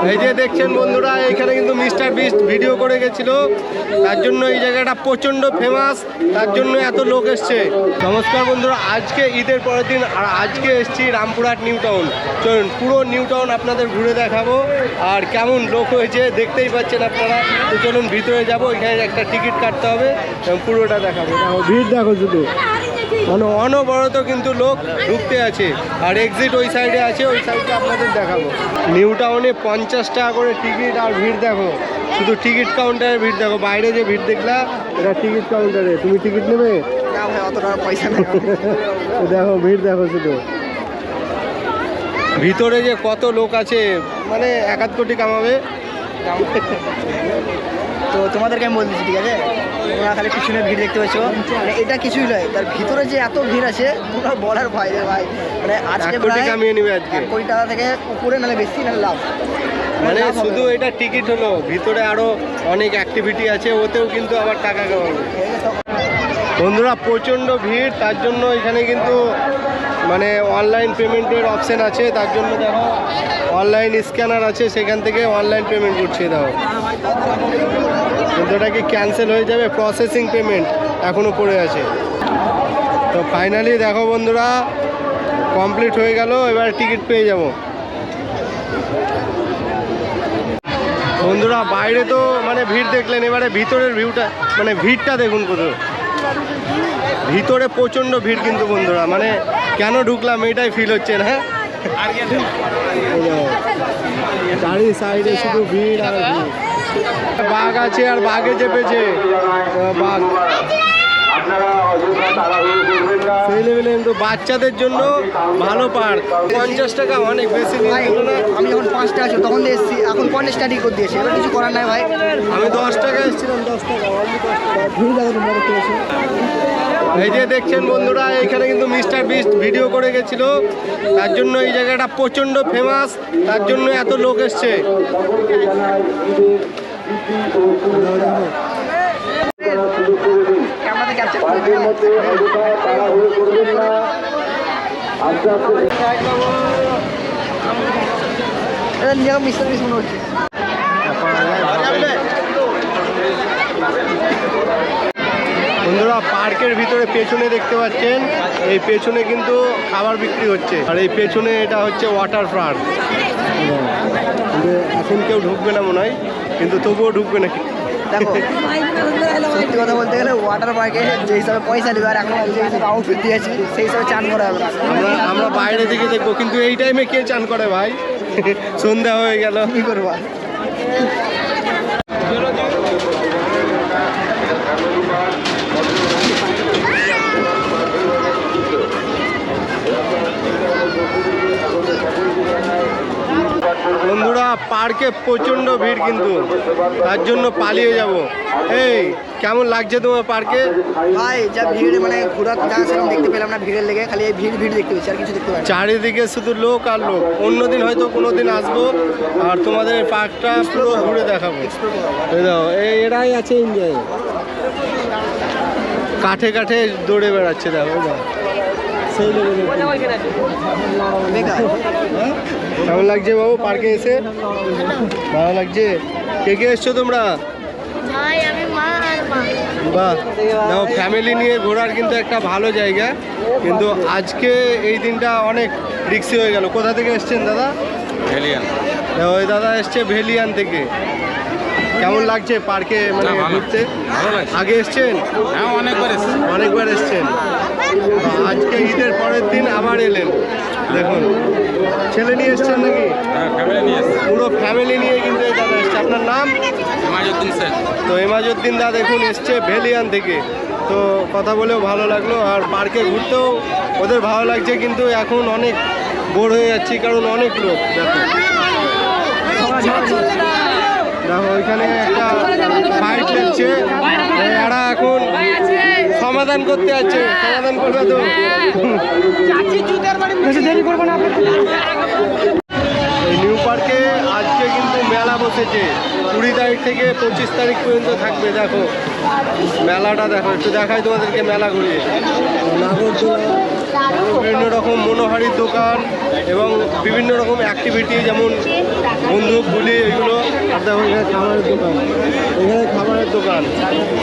এই যে দেখছেন বন্ধুরা, এখানে কিন্তু মিস্টার বিস্ট ভিডিও করে গেছিল, তার জন্য এই জায়গাটা প্রচণ্ড ফেমাস, তার জন্য এত লোক এসছে। নমস্কার বন্ধুরা, আজকে ঈদের পরের দিন আর আজকে এসছি রামপুরহাট নিউ টাউন। চলুন পুরো নিউ টাউন আপনাদের ঘুরে দেখাবো আর কেমন লোক হয়েছে দেখতেই পাচ্ছেন আপনারা। তো চলুন ভিতরে যাবো, এখানে একটা টিকিট কাটতে হবে এবং পুরোটা দেখাবো। দেখো ভিড়, দেখো শুধু অনবরত কিন্তু লোক ঢুকতে আছে আর এক্সিট ওই সাইডে আছে, ওই সাইডে আপনাদের দেখাবো। নিউ টাউনে 50 টাকা করে টিকিট আর ভিড় দেখো, শুধু টিকিট কাউন্টারে ভিড় দেখো। বাইরে যে ভিড় দেখলা এটা টিকিট কাউন্টারে। তুমি টিকিট নেবে? অত টাকা পয়সা নেই। দেখো ভিড় দেখো শুধু। ভিতরে যে কত লোক আছে, মানে 1 কোটি কামাবে। তো তোমাদেরকে আমি বলতেছি, ঠিক আছে, তোমরা খালি পিছনে ভিড় দেখতে পাচ্ছ, মানে এটা কিছুই নয়, তার ভিতরে যে এত ভিড় আছে তোমরা বলার বাইরে ভাই। মানে আজকে 1 কোটি কামিয়ে নিবে আজকে। 1 কোটি টাকা থেকে উপরে, নাহলে বেশি, নাহলে লাভ। মানে শুধু এটা টিকিট হলো, ভিতরে আরো অনেক অ্যাক্টিভিটি আছে, ওতেও কিন্তু আবার টাকা কামাবে। বন্ধুরা প্রচণ্ড ভিড়, তার জন্য এখানে কিন্তু মানে অনলাইন পেমেন্টের অপশান আছে, তার জন্য দেখো অনলাইন স্ক্যানার আছে, সেখান থেকে অনলাইন পেমেন্ট করছে। দেখো কিন্তু এটা কি ক্যান্সেল হয়ে যাবে, প্রসেসিং পেমেন্ট এখনও পড়ে আছে। তো ফাইনালি দেখো বন্ধুরা কমপ্লিট হয়ে গেল, এবার টিকিট পেয়ে যাব। বন্ধুরা বাইরে তো মানে ভিড় দেখলেন, এবারে ভিতরের ভিউটা মানে ভিড়টা দেখুন কত। ভিতরে প্রচণ্ড ভিড় কিন্তু বন্ধুরা, মানে কেন ঢুকলাম এটাই ফিল হচ্ছে না। চারি সাইডে শুধু ভিড় আর ভিড়। বাঘ আছে আর বাঘে চেপেছে, বাঘ সেই লেভেলে। কিন্তু বাচ্চাদের জন্য ভালো পার্ক। 50 টাকা অনেক বেশি না। আমি যখন 5 টাকা ছিল তখন এসেছি, এখন 50 টাকা টিকিট দিয়েছে, এবার কিছু করার নাই ভাই। আমি 10 টাকা এসেছিলাম, 10 টাকা। এই যে দেখছেন বন্ধুরা, এখানে কিন্তু মিস্টার বিস্ট ভিডিও করে গেছিল, তার জন্য এই জায়গাটা প্রচণ্ড ফেমাস, তার জন্য এত লোক এসছে। বন্ধুরা পার্কের ভিতরে পেছনে দেখতে পাচ্ছেন, এই পেছনে কিন্তু খাবার বিক্রি হচ্ছে, আর এই পেছনে এটা হচ্ছে ওয়াটার পার্ক। এখন কেউ ঢুকবে না মনে হয়, কিন্তু তবুও ঢুকবে নাকি। দেখো সত্যি কথা বলতে গেলে ওয়াটার পার্কে যে হিসাবে পয়সা দেবে, আর এখন যে হিসাবে আউটফিট দিয়েছি সেই হিসাবে চান করা হবে না। আমরা বাইরে থেকে দেখবো, কিন্তু এই টাইমে কে চান করে ভাই? সন্ধ্যা হয়ে গেল, কি করবা। বন্ধুরা পার্কে প্রচণ্ড ভিড়, কিন্তু তার জন্য পালিয়ে যাব। এই কেমন লাগছে তোমার পার্কে? ভাই যা ভিড়, মানে ঘোরার জায়গা সেরকম দেখতে পেলাম না ভিড়ের লেগে, খালি এই ভিড় দেখতে পেয়েছি, আর কিছু দেখতে পাই। চারিদিকে শুধু লোক আর লোক। অন্যদিন হয়তো কোনো দিন আসবো আর তোমাদের পার্কটা পুরো ঘুরে দেখাবো। এই এরাই আছে এনজয়, কাঠে কাঠে দৌড়ে বেড়াচ্ছে। দেখো সেই কেমন লাগছে বাবু পার্কে এসে? ভালো লাগছে। কে কে এসছো তোমরা? বাহ, দেখো ফ্যামিলি নিয়ে ঘোরার কিন্তু একটা ভালো জায়গা, কিন্তু আজকে এই দিনটা অনেক রিক্সি হয়ে গেল। কোথা থেকে এসছেন দাদা? ভেলিয়ান। ওই দাদা এসছে ভেলিয়ান থেকে। কেমন লাগছে পার্কে মানে ঘুরতে? আগে এসছেন? হ্যাঁ, অনেকবার এসছেন। আজকে ঈদের পরের দিন আবার এলেন। দেখুন ছেলে নিয়ে এসছেন নাকি? পুরো ফ্যামিলি নিয়ে কিন্তু এই দাদা এসছে। আপনার নাম? ইমাজউদ্দিন শেখ। তো ইমাজউদ্দিন দা দেখুন এসছে ভেলিয়ান থেকে। তো কথা বলেও ভালো লাগলো, আর পার্কে ঘুরতেও ওদের ভালো লাগছে, কিন্তু এখন অনেক বোর হয়ে যাচ্ছি কারণ অনেক লোক। দেখো দেখো ওইখানে একটা ফাইট চলছে, এরা এখন সমাধান করতে যাচ্ছে। সমাধান করবে তো? এই নিউ পার্কে আজকে কিন্তু মেলা বসেছে, 20 তারিখ থেকে 25 তারিখ পর্যন্ত থাকবে। দেখো মেলাটা দেখো, একটু দেখাই তোমাদেরকে মেলা ঘুরিয়ে। নাগরদোলা, বিভিন্ন রকম মনোহারির দোকান এবং বিভিন্ন রকম অ্যাক্টিভিটি, যেমন বন্দুক গুলি এগুলো। আর দেখো এখানে খাবারের দোকান, এখানে খাবারের দোকান,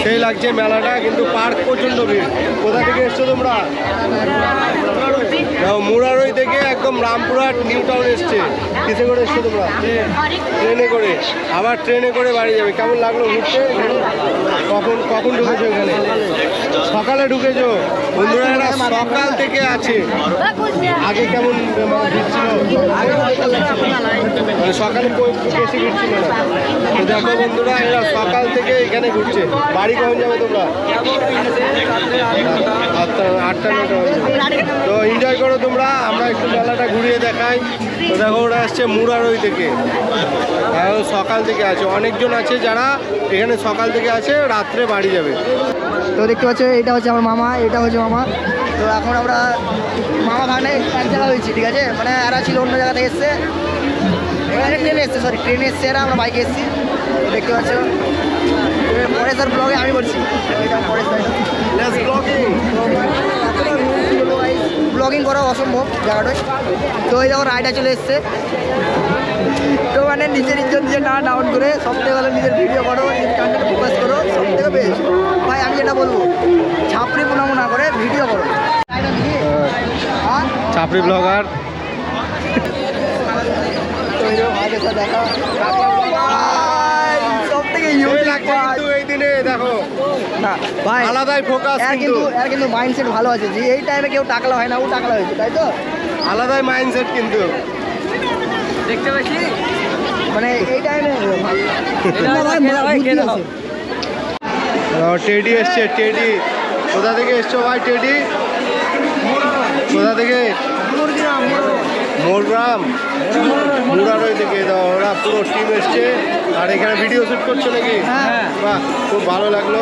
সেই লাগছে মেলাটা। কিন্তু পার্ক প্রচণ্ড ভিড়। কোথা থেকে এসছো তোমরা? মুরারই থেকে একদম রামপুরহাট নিউ টাউন এসছে। কিসে করে এসছো তোমরা? ট্রেনে করে। আবার ট্রেনে করে বাড়ি যাবে। কেমন লাগলো ঘুরতে? কখন কখন ঢুকেছো এখানে? সকালে ঢুকেছো? বন্ধুরা এরা সকাল থেকে আছে। আগে কেমন ভিড় ছিল? মানে সকালে বেশি ভিড় ছিল না। তো দেখো বন্ধুরা এরা সকাল থেকে এখানে ঘুরছে। বাড়ি কখন যাবে তোমরা? 8টা 9টা বাজে। তো এনজয় করো তোমরা। আমরা একটু মেলাটা ঘুরিয়ে দেখাই। তো দেখো ওরা আসছে মুরারই থেকে, সকাল থেকে আছে। অনেকজন আছে যারা এখানে সকাল থেকে আছে, রাত্রে বাড়ি যাবে। তো দেখতে পাচ্ছ এটা হচ্ছে আমার মামা, এটা হচ্ছে মামা। তো এখন আমরা মামা ভাড়া এক জায়গা হয়েছি, ঠিক আছে? মানে এরা ছিল অন্য জায়গা থেকে এসছে, এখানে ট্রেনে এসছে, সরি ট্রেনে এসছে এরা, আমরা বাইকে এসেছি। দেখতে পাচ্ছ পরে স্যার ব্লগে আমি বলছি, এটা পরে ব্লগিং করা অসম্ভব জায়গাটায়। তো এই যখন রাইডা চলে এসছে, তো মানে নিজের ইজ্জত দিয়ে না ডাউন করে সব থেকে ভালো নিজের ভিডিও করো, নিজের কন্টেন্ট ফোকাস করো, সব থেকে বেস্ট। ভাই আমি যেটা বলবো, ছাপড়ি পুনামো না করে ভিডিও করো। ছাপড়ি ব্লগার। দেখা সব থেকে এই দিনে দেখো না ভাই, আলাদাই ফোকাস, কিন্তু মাইন্ডসেট ভালো আছে যে এই টাইমে কেউ টাকলা হয় না, ও টাকলা হয়েছে, তাই তো? আলাদাই মাইন্ডসেট কিন্তু দেখতে পাচ্ছি মানে এই টাইমে টেডি এসছে। টেডি কোথা থেকে এসছো ভাই? টেডি কোথা থেকে? মোরগ্রাম মুরারই থেকে। ওরা পুরো টিম এসছে। আর এখানে ভিডিও শ্যুট করছো নাকি? বাহ, খুব ভালো লাগলো,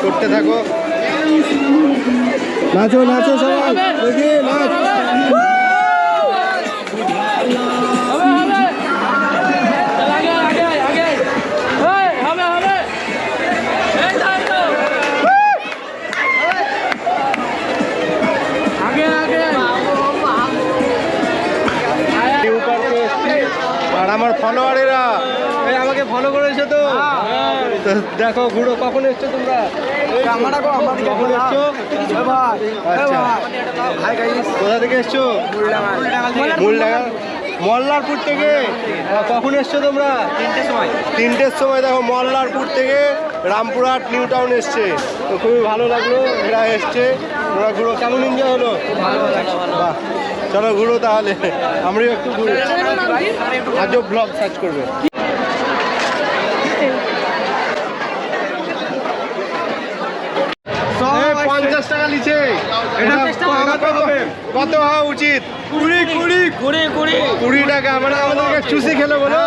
করতে থাকো। নাচো নাচো সবাই, দেখি নাচ। আর আমার ফলোয়ারেরা আমাকে ফলো করেছে তো। তো দেখো ঘুরো। কখন এসছো তোমরা? কখন এসছো? আচ্ছা, কোথা থেকে এসছো? মুলডাঙ্গা, মল্লারপুর থেকে। কখন এসছো তোমরা? 3টের সময়। দেখো মল্লারপুর থেকে রামপুরহাট নিউ টাউন এসছে। তো খুবই ভালো লাগলো, এরা এসছে। ওরা ঘুরো। কেমন এনজয় হলো? বাহ, চলো ঘুরো তাহলে, আমরাও একটু ঘুরি। আজও ব্লগ সার্চ করবে। এই 50 টাকা লিছে। কত হওয়া উচিত? 20 টাকা। মানে আমাদেরকে চুষি খেলে বলো,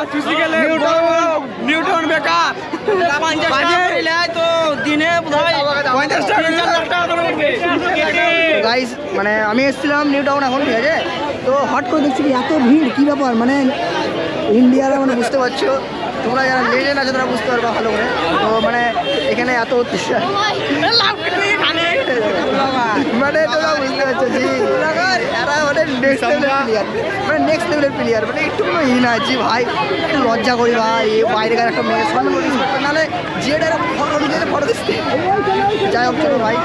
নিউ টাউন বেকার তো দিনে গাইস। মানে আমি এসেছিলাম নিউ টাউন এখন, ঠিক আছে? তো হট করে দেখছি কি এত ভিড়, কী ব্যাপার? মানে ইন্ডিয়ার মানে বুঝতে পারছো, তোমরা যারা লেজেন্ড আছে তারা বুঝতে পারবা ভালো করে। তো মানে এখানে এত অত্যাচার, মানে তোমরা বুঝতে পারছো জি, এরা মানে নেক্সট লেভেলের প্লেয়ার, মানে নেক্সট লেভেলের প্লেয়ার। মানে একটু কোনো ই না জি ভাই, একটু লজ্জা করি ভাই, বাইরেকার একটা মেয়ে সামনে বলি, নাহলে যেটা ফটো দিতে ফটো দিচ্ছে। যাই হোক চলো ভাই।